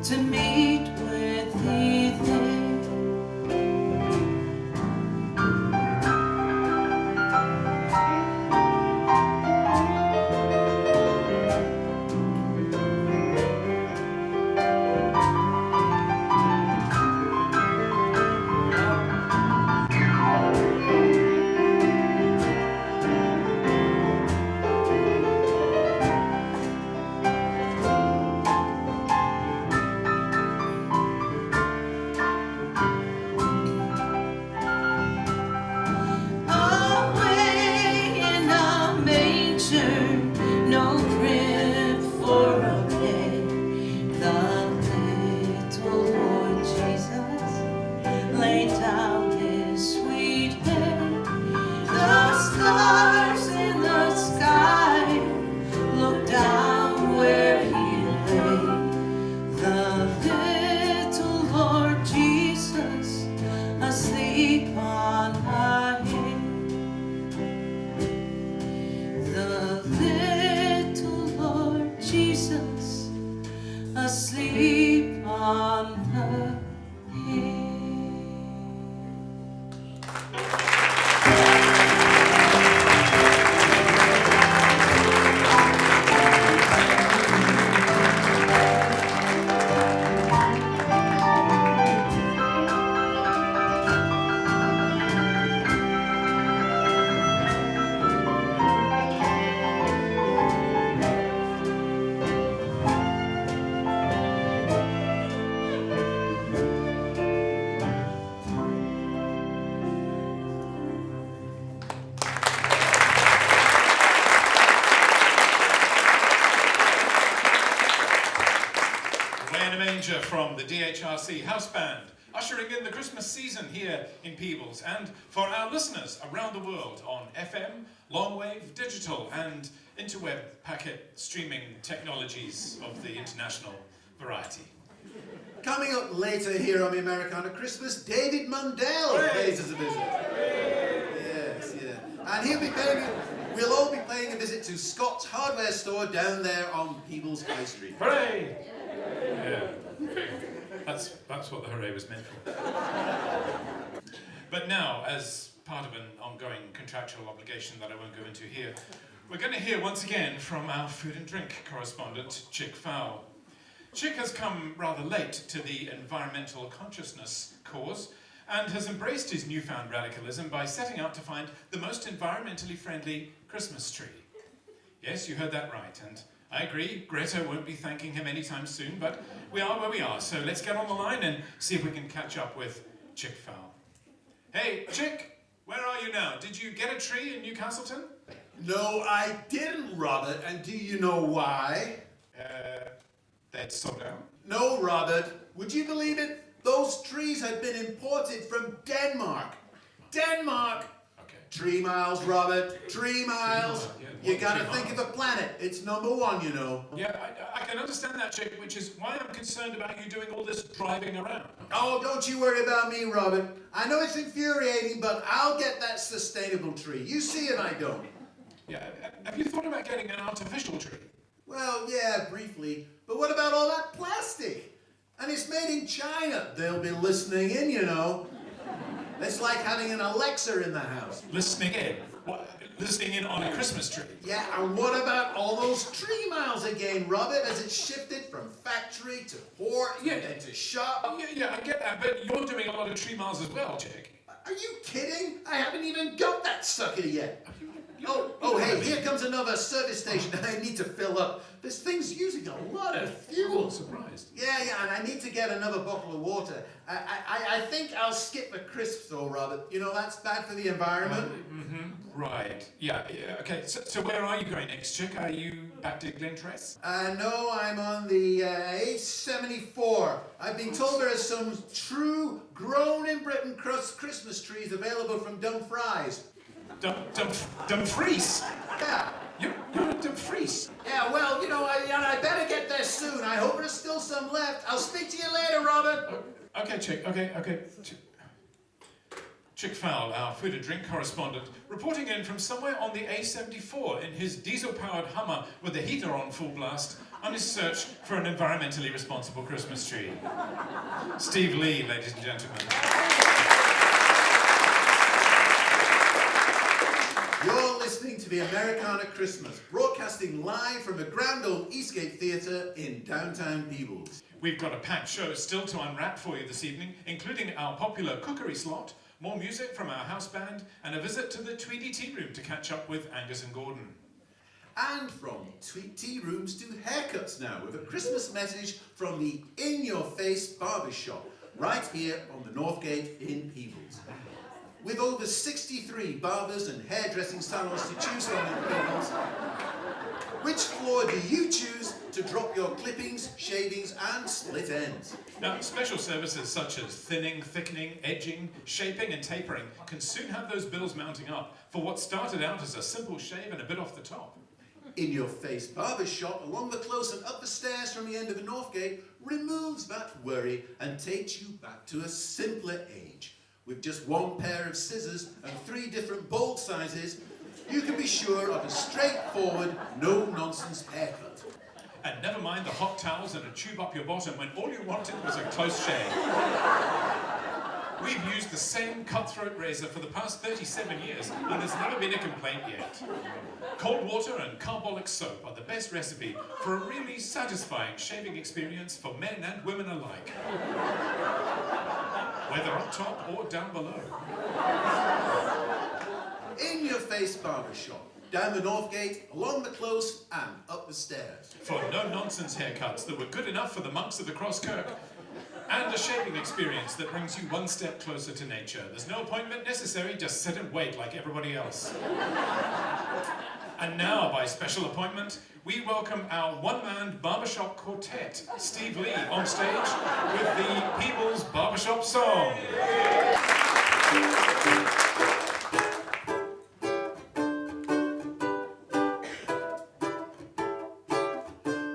to meet with thee there. Asleep on the from the DHRC House Band, ushering in the Christmas season here in Peebles, and for our listeners around the world on FM, longwave, digital and interweb packet streaming technologies of the international variety. Coming up later here on the Amerrycana Christmas, David Mundell pays us a visit. Yes, yeah. And we'll all be paying a visit to Scott's hardware store down there on Peebles High Street. Hooray! Yeah. That's what the hooray was meant for. But now, as part of an ongoing contractual obligation that I won't go into here, we're going to hear once again from our food and drink correspondent, Chick Fowl. Chick has come rather late to the environmental consciousness cause and has embraced his newfound radicalism by setting out to find the most environmentally friendly Christmas tree. Yes, you heard that right, and I agree, Greta won't be thanking him anytime soon, but we are where we are, so let's get on the line and see if we can catch up with Chick Fowl. Hey, Chick, where are you now? Did you get a tree in Newcastleton? No, I didn't, Robert, and do you know why? They'd sold out. No, Robert, would you believe it? Those trees had been imported from Denmark. Denmark! Okay. 3 miles, Robert, 3 miles. Yeah, You gotta 3 think miles. of a planet. It's #1, you know. Yeah, I can understand that, Chick, which is why I'm concerned about you doing all this driving around. Oh, don't you worry about me, Robert. I know it's infuriating, but I'll get that sustainable tree. You see it, I don't. Yeah, have you thought about getting an artificial tree? Well, yeah, briefly. But what about all that plastic? And it's made in China. They'll be listening in, you know. It's like having an Alexa in the house. Listening in? What? Listening in on a Christmas tree? Yeah, and what about all those tree miles again, Robert, as it shifted from factory to port and then to shop? Yeah, I get that, but you're doing a lot of tree miles as well, Chick. Are you kidding? I haven't even got that sucker yet. Oh, hey, here comes another service station I need to fill up. This thing's using a lot of fuel. I'm surprised. Yeah, and I need to get another bottle of water. I think I'll skip the crisps though, Robert. You know, that's bad for the environment. Right. Yeah, okay. So where are you going next, Chick? Are you back to Glentress? No, I'm on the H74. I've been told there are some true grown-in-Britain Christmas trees available from Dumfries. Dumfries? Yeah. You're at Dumfries? Yeah, well, you know, I better get there soon. I hope there's still some left. I'll speak to you later, Robert. Okay, Chick. Okay. Chick Fowl, our food and drink correspondent, reporting in from somewhere on the A74 in his diesel-powered Hummer with the heater on full blast on his search for an environmentally responsible Christmas tree. Steve Lee, ladies and gentlemen. You're listening to the Amerrycana Christmas, broadcasting live from the Grand Old Eastgate Theatre in downtown Peebles. We've got a packed show still to unwrap for you this evening, including our popular cookery slot, more music from our house band, and a visit to the Tweedy Tea Room to catch up with Angus and Gordon. And from tea rooms to haircuts now, with a Christmas message from the in-your-face barber shop, right here on the North Gate in Peebles. With over 63 barbers and hairdressing salons to choose from in Peebles, which floor do you choose to drop your clippings, shavings and split ends? Now, special services such as thinning, thickening, edging, shaping and tapering can soon have those bills mounting up for what started out as a simple shave and a bit off the top. In-your-face barber shop along the close and up the stairs from the end of the North Gate removes that worry and takes you back to a simpler age. With just one pair of scissors and 3 different bolt sizes, you can be sure of a straightforward, no-nonsense haircut. And never mind the hot towels and a tube up your bottom when all you wanted was a close shave. We've used the same cutthroat razor for the past 37 years and there's never been a complaint yet. Cold water and carbolic soap are the best recipe for a really satisfying shaving experience for men and women alike. Whether up top or down below. In-your-face barber shop, down the North Gate, along the close and up the stairs. For no-nonsense haircuts that were good enough for the monks of the Cross Kirk. And a shaving experience that brings you one step closer to nature. There's no appointment necessary, just sit and wait like everybody else. And now, by special appointment, we welcome our one-man barbershop quartet, Steve Lee, on stage with the Peebles Barbershop Song.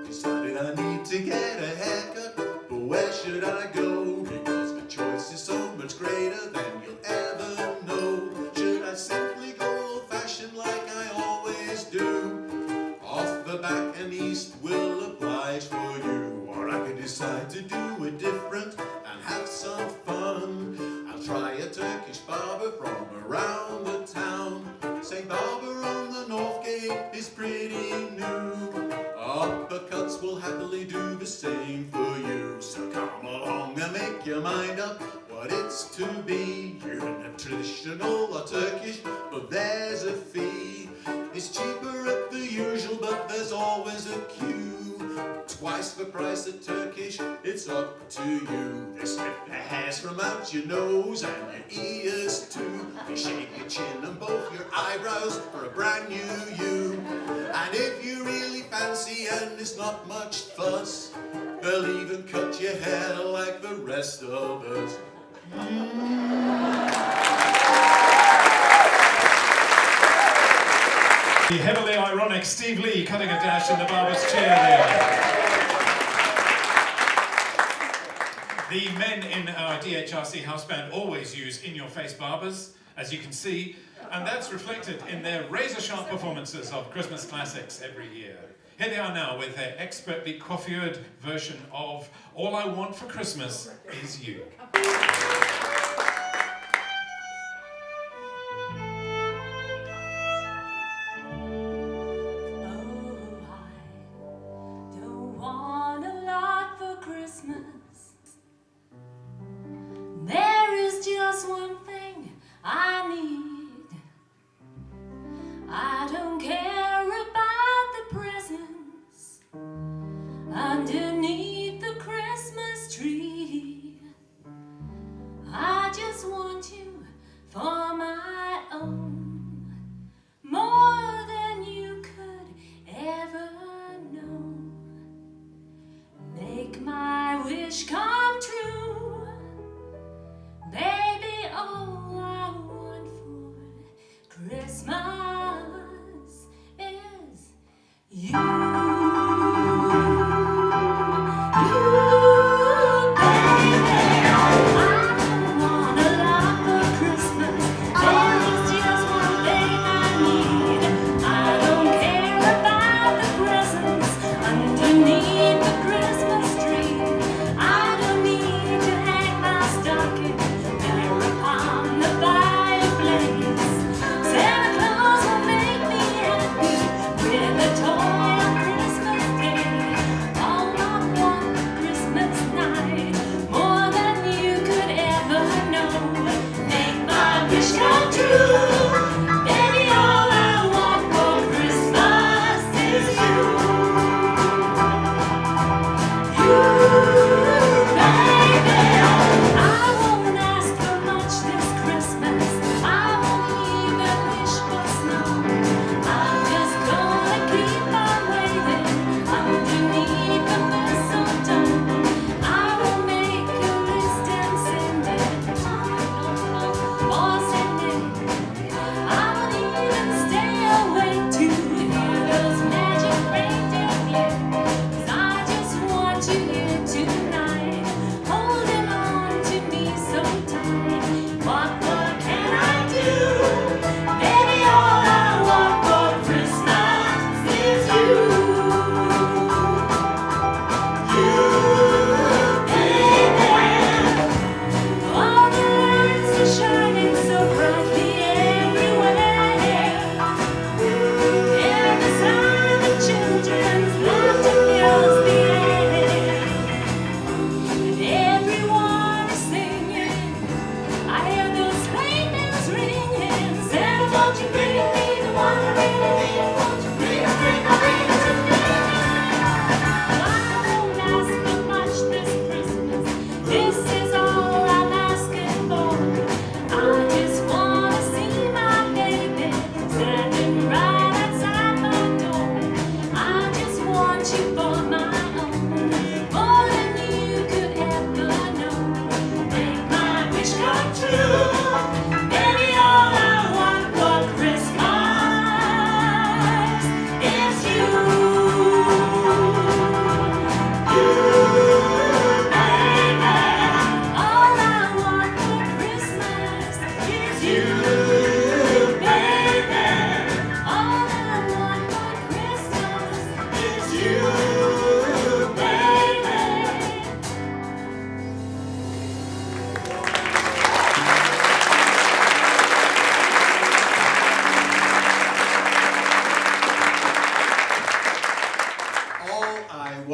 Decided I need to get a haircut, but where should I go? Because the choice is so much greater than you'll ever know. Should I simply go old-fashioned like I always do? Off the back and east will oblige for you. Or I could decide to do it different and have some fun. I'll try a Turkish barber from around the town. Say barber on the North Gate is pretty new. Uppercuts will happily do the same for you. So come along and make your mind up what it's to be. You're in a traditional or Turkish, but there's a fee. It's cheaper at the usual, but there's always a queue. Twice the price of Turkish, it's up to you. They strip the hairs from out your nose and your ears too. They shave your chin and both your eyebrows for a brand new you. And if you really fancy and it's not much fuss, they'll even cut your hair like the rest of us. The heavily ironic Steve Lee cutting a dash in the barber's chair there. The men in our DHRC house band always use in-your-face barbers, as you can see, and that's reflected in their razor-sharp performances of Christmas classics every year. Here they are now with their expertly coiffured version of All I Want for Christmas Is You. Underneath the Christmas tree, I just want you for my own, more than you could ever know. Make my wish come true, baby. All I want for Christmas is you. Baby, I don't want a lot for Christmas.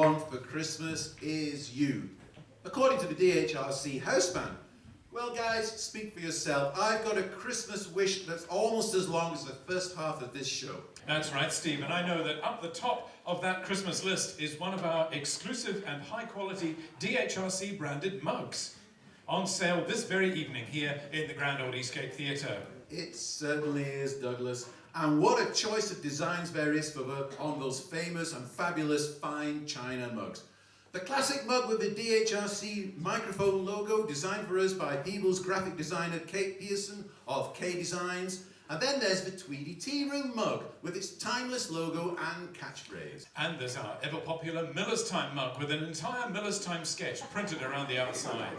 want for Christmas is you. According to the DHRC house band. Well guys, speak for yourself. I've got a Christmas wish that's almost as long as the first half of this show. That's right, Steve, and I know that up the top of that Christmas list is one of our exclusive and high-quality DHRC branded mugs. On sale this very evening here in the Grand Old Eastgate Theatre. It certainly is, Douglas. And what a choice of designs there is on those famous and fabulous fine china mugs. The classic mug with the DHRC microphone logo, designed for us by Peebles graphic designer Kate Pearson of K Designs. And then there's the Tweedy Tea Room mug with its timeless logo and catchphrase. And there's our ever-popular Miller's Time mug with an entire Miller's Time sketch printed around the outside.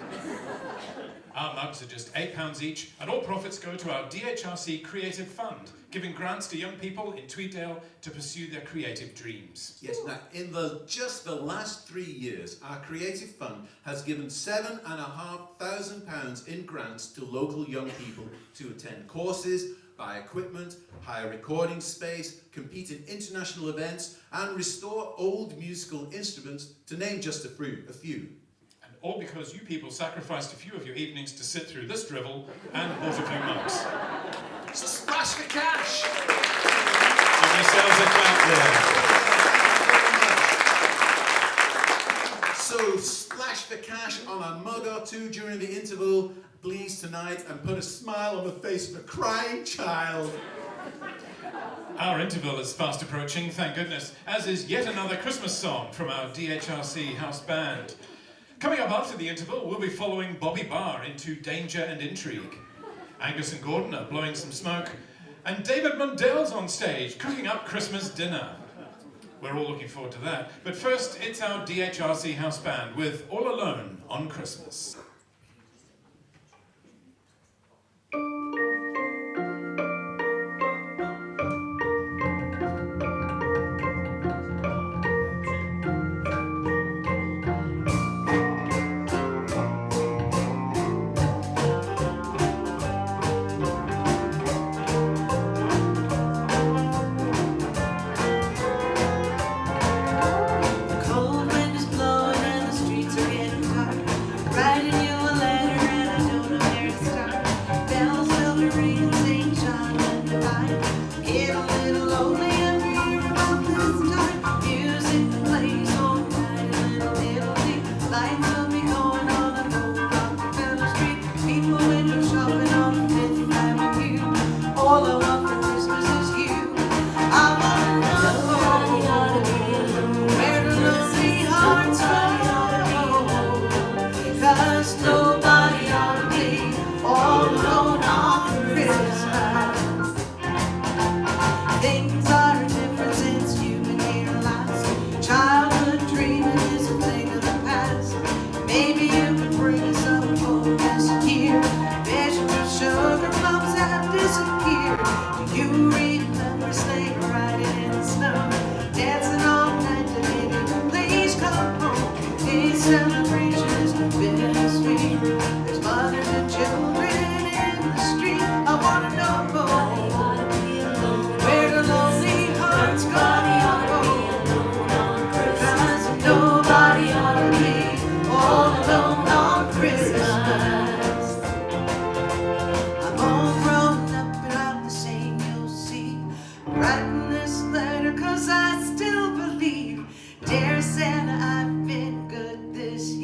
Our mugs are just £8 each, and all profits go to our DHRC Creative Fund, giving grants to young people in Tweeddale to pursue their creative dreams. Yes, now in just the last 3 years, our Creative Fund has given £7,500 in grants to local young people to attend courses, buy equipment, hire recording space, compete in international events, and restore old musical instruments, to name just a few. And all because you people sacrificed a few of your evenings to sit through this drivel and bought a few mugs. So splash for cash! Give yourselves a clap there. So splash for cash on a mug or two during the interval, please, tonight, and put a smile on the face of a crying child. Our interval is fast approaching, thank goodness, as is yet another Christmas song from our DHRC house band. Coming up after the interval, we'll be following Bobby Barr into Danger and Intrigue. Angus and Gordon are blowing some smoke, and David Mundell's on stage cooking up Christmas dinner. We're all looking forward to that. But first, it's our DHRC house band with All Alone on Christmas. Dear Santa, I've been good this year.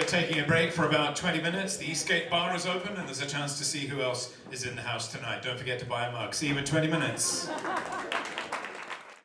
taking a break for about 20 minutes. The Eastgate bar is open and there's a chance to see who else is in the house tonight. Don't forget to buy a mug. See you in 20 minutes.